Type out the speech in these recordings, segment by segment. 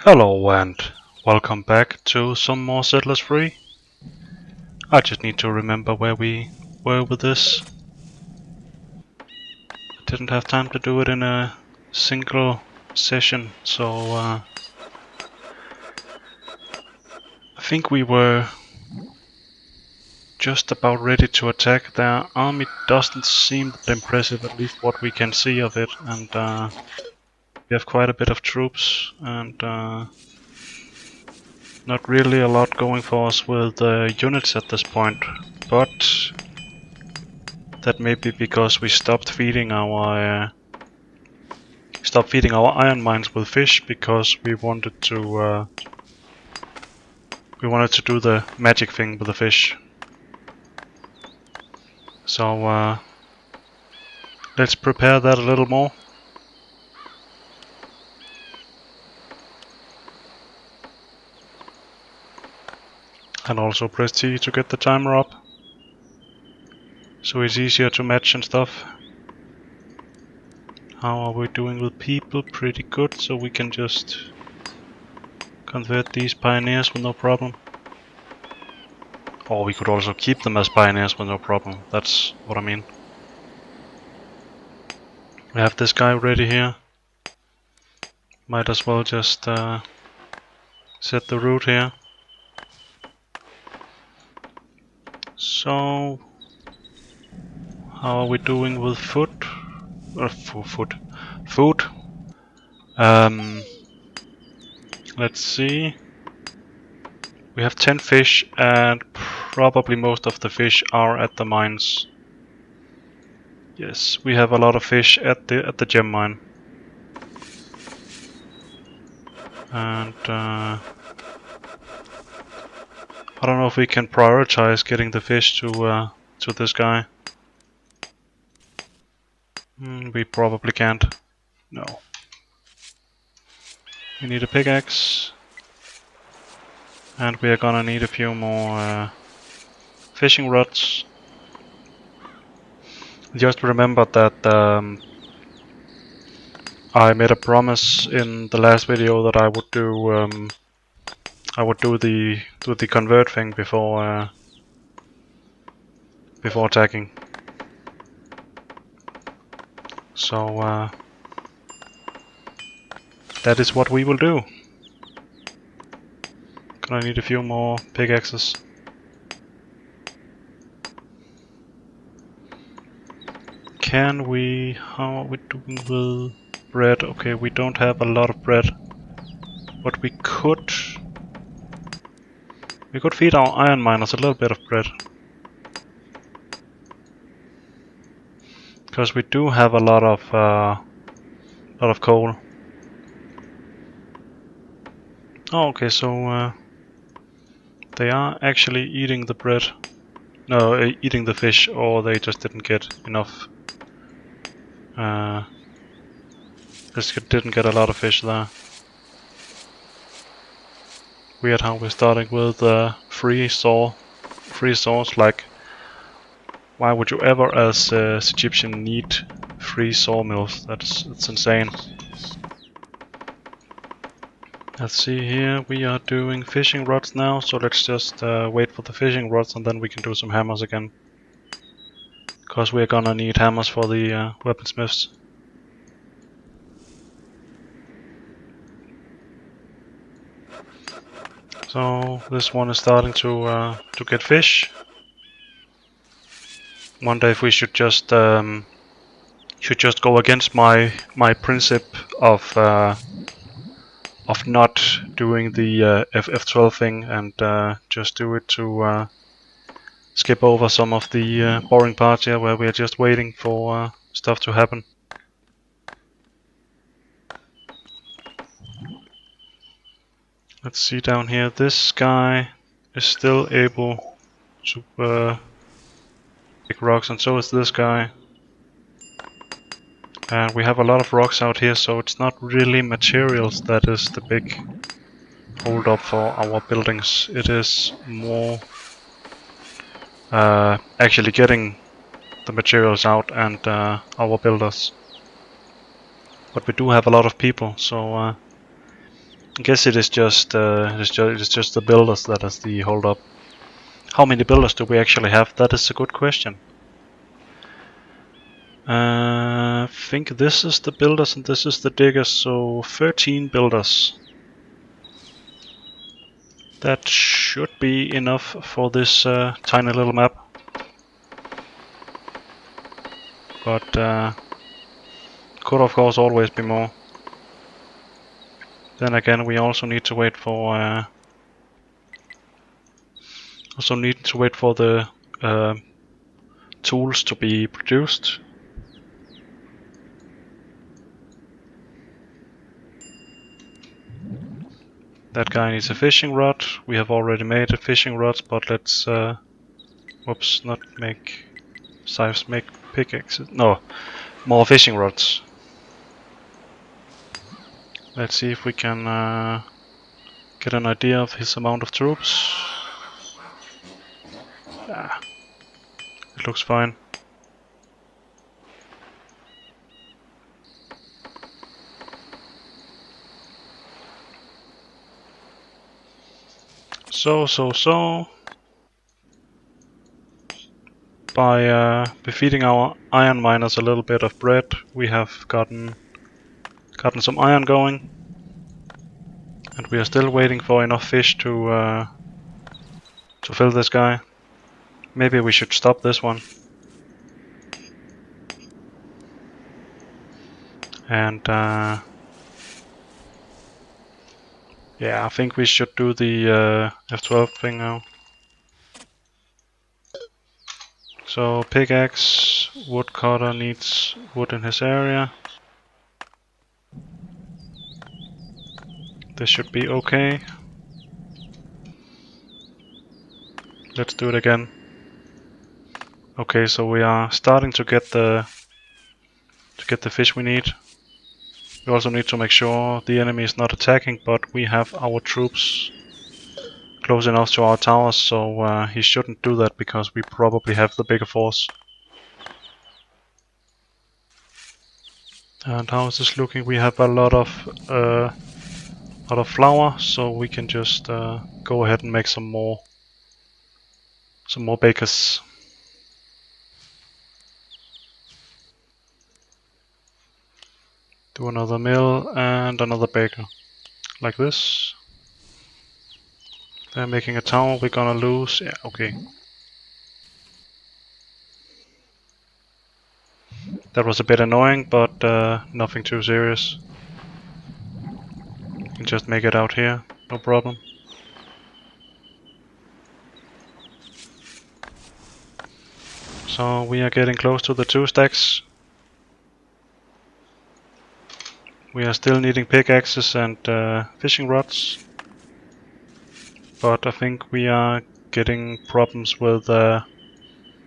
Hello and welcome back to some more Settlers Free. I just need to remember where we were with this. I didn't have time to do it in a single session, so I think we were just about ready to attack. Their army doesn't seem that impressive, at least what we can see of it, and we have quite a bit of troops and not really a lot going for us with units at this point, but that may be because we stopped feeding our iron mines with fish because we wanted to do the magic thing with the fish. So let's prepare that a little more. And also press T to get the timer up, so it's easier to match and stuff. How are we doing with people? Pretty good, so we can just convert these pioneers with no problem. Or we could also keep them as pioneers with no problem, that's what I mean. We have this guy ready here. Might as well just set the route here. So, how are we doing with food? Food. Let's see. We have 10 fish, and probably most of the fish are at the mines. Yes, we have a lot of fish at the gem mine. And I don't know if we can prioritize getting the fish to this guy. We probably can't. No. We need a pickaxe. And we are gonna need a few more fishing rods. Just remember that I made a promise in the last video that I would do the convert thing before attacking. So that is what we will do. Gonna need a few more pickaxes. How are we doing with bread? Okay, we don't have a lot of bread, but we could feed our iron miners a little bit of bread. Because we do have a lot of coal. Oh, okay, so they are actually eating the bread. No, eating the fish, or they just didn't get enough. Just didn't get a lot of fish there. Weird how we're starting with free saws. Like, why would you ever, as Egyptian, need free sawmills? That's insane. Let's see here. We are doing fishing rods now, so let's just wait for the fishing rods, and then we can do some hammers again. Because we're gonna need hammers for the weaponsmiths. So this one is starting to get fish. Wonder if we should just go against my principle of not doing the F12 thing and just do it to skip over some of the boring parts here where we are just waiting for stuff to happen. Let's see down here. This guy is still able to pick rocks, and so is this guy. And we have a lot of rocks out here, so it's not really materials that is the big hold up for our buildings. It is more actually getting the materials out and our builders. But we do have a lot of people, so I guess it is just the builders that is the hold up. How many builders do we actually have? That is a good question. I think this is the builders and this is the diggers, so 13 builders. That should be enough for this tiny little map. But could of course always be more. Then again, we also need to wait for the tools to be produced. That guy needs a fishing rod. We have already made a fishing rods, but let's whoops, not make scythes, make pickaxes. No, more fishing rods. Let's see if we can get an idea of his amount of troops. Ah, it looks fine. So. By feeding our iron miners a little bit of bread, we have gotten some iron going, and we are still waiting for enough fish to fill this guy. Maybe we should stop this one. And yeah, I think we should do the F12 thing now. So pickaxe, woodcutter needs wood in his area. This should be okay. Let's do it again. Okay, so we are starting to get the fish we need. We also need to make sure the enemy is not attacking, but we have our troops close enough to our towers, so he shouldn't do that because we probably have the bigger force. And how is this looking? We have a lot of flour, so we can just go ahead and make some more bakers. Do another mill and another baker, like this. They're making a tower, we're gonna lose. Yeah, okay. That was a bit annoying, but nothing too serious. You can just make it out here, no problem. So we are getting close to the 2 stacks. We are still needing pickaxes and fishing rods. But I think we are getting problems with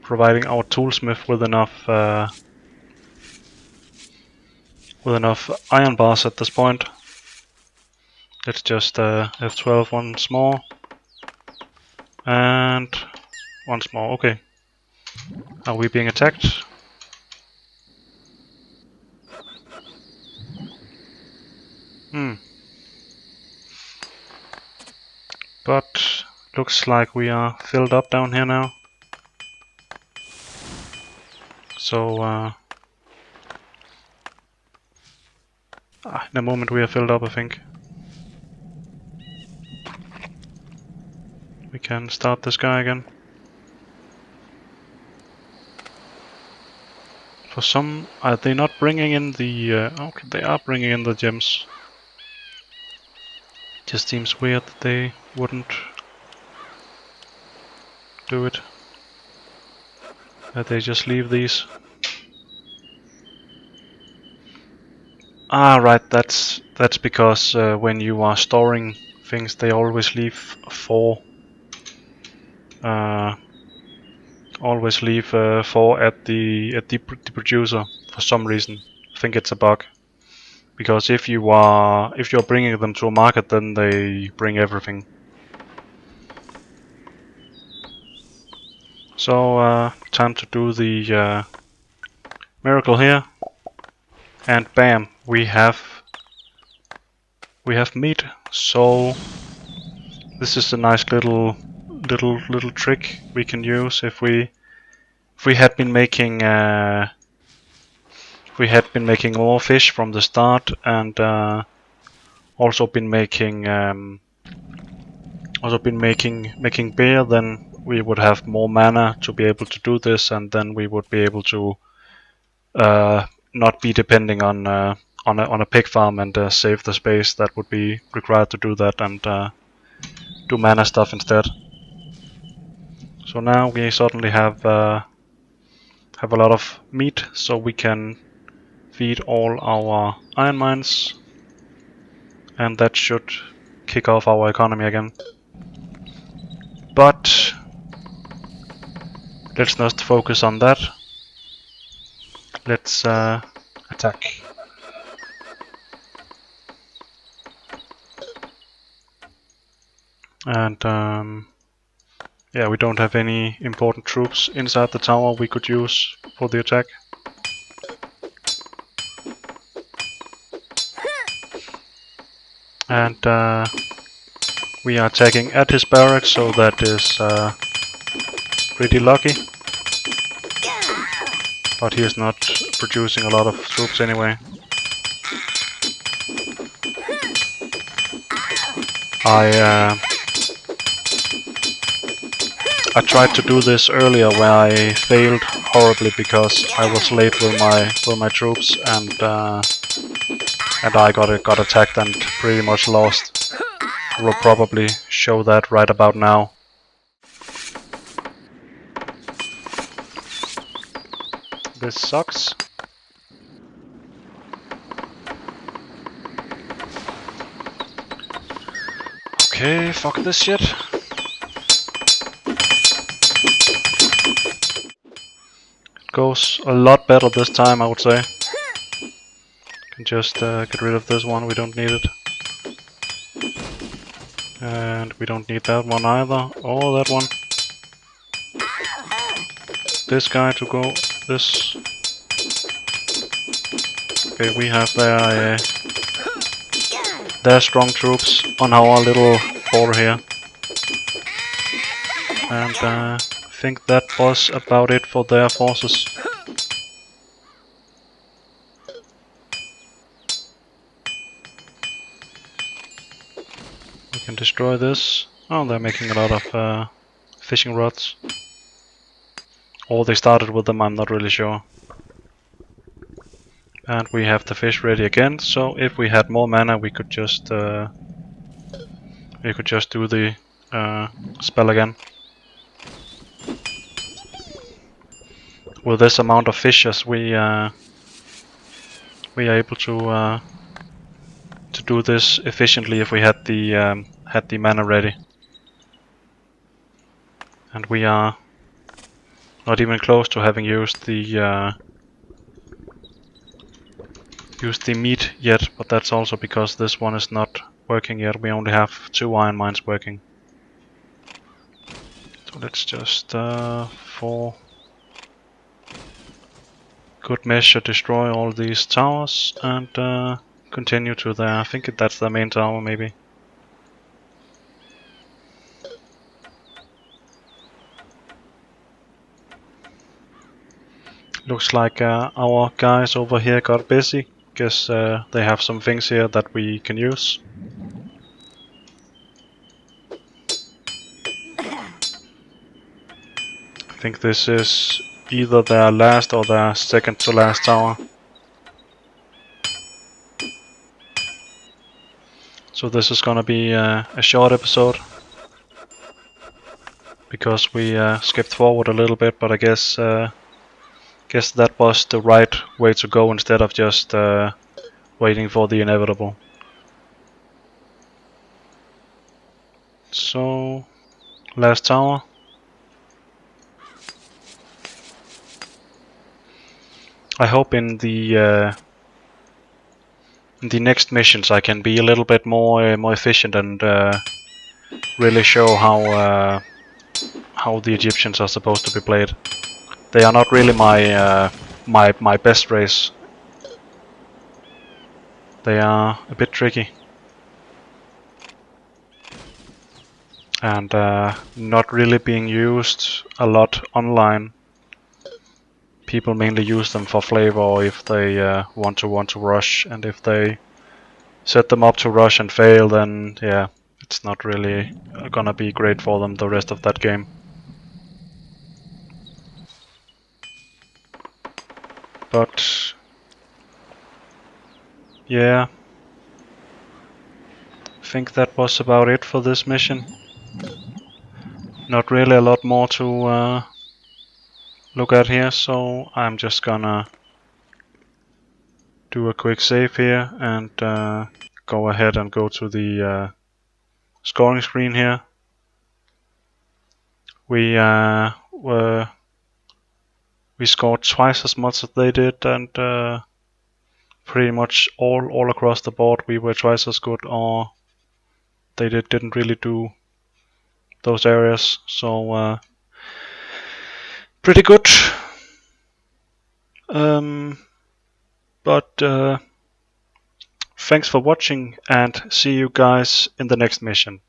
providing our toolsmith with enough iron bars at this point. Let's just F12 once more. And once more, okay. Are we being attacked? But looks like we are filled up down here now. So in a moment we are filled up, I think. We can start this guy again. For some, are they not bringing in the... okay, they are bringing in the gems. Just seems weird that they wouldn't do it. That they just leave these. Ah, right, that's because when you are storing things, they always leave 4. Always leave 4 at the producer for some reason. I think it's a bug. Because if you're bringing them to a market, then they bring everything. So time to do the miracle here, and bam, we have we have meat, so this is a nice little trick we can use if we had been making more fish from the start, and also been making making beer, then we would have more mana to be able to do this, and then we would be able to not be depending on a pig farm and save the space that would be required to do that, and do mana stuff instead. So now we suddenly have a lot of meat, so we can feed all our iron mines, and that should kick off our economy again. But let's not focus on that. Let's attack. And yeah, we don't have any important troops inside the tower we could use for the attack. And we are attacking at his barracks, so that is pretty lucky. But he is not producing a lot of troops anyway. I tried to do this earlier where I failed horribly because I was late with my troops, and I got attacked and pretty much lost. Will probably show that right about now. This sucks. Okay, fuck this shit. It goes a lot better this time, I would say. Can just get rid of this one, we don't need it. And we don't need that one either, or that one. This guy to go, this. Okay, we have their strong troops on our little border here. And I think that was about it for their forces. We can destroy this. Oh, they're making a lot of fishing rods. Or they started with them, I'm not really sure. And we have the fish ready again, so if we had more mana we could just do the spell again. With this amount of fishes we are able to do this efficiently if we had the mana ready. And we are not even close to having used the meat yet, but that's also because this one is not working yet. We only have 2 iron mines working. So let's just for good measure destroy all these towers and continue to there. I think that's the main tower maybe. Looks like our guys over here got busy. Guess they have some things here that we can use. I think this is either their last or their second to last tower. So this is gonna be a short episode because we skipped forward a little bit, but I guess that was the right way to go instead of just waiting for the inevitable. So, last tower. I hope in the next missions I can be a little bit more efficient and really show how the Egyptians are supposed to be played. They are not really my best race. They are a bit tricky. and not really being used a lot online. People mainly use them for flavor, or if they want to rush, and if they set them up to rush and fail, then yeah, it's not really gonna be great for them the rest of that game. But yeah, I think that was about it for this mission. Not really a lot more to look at here, so I'm just gonna do a quick save here and go ahead and go to the scoring screen here. We scored twice as much as they did, and pretty much all across the board we were twice as good, or they didn't really do those areas. So pretty good. But thanks for watching, and see you guys in the next mission.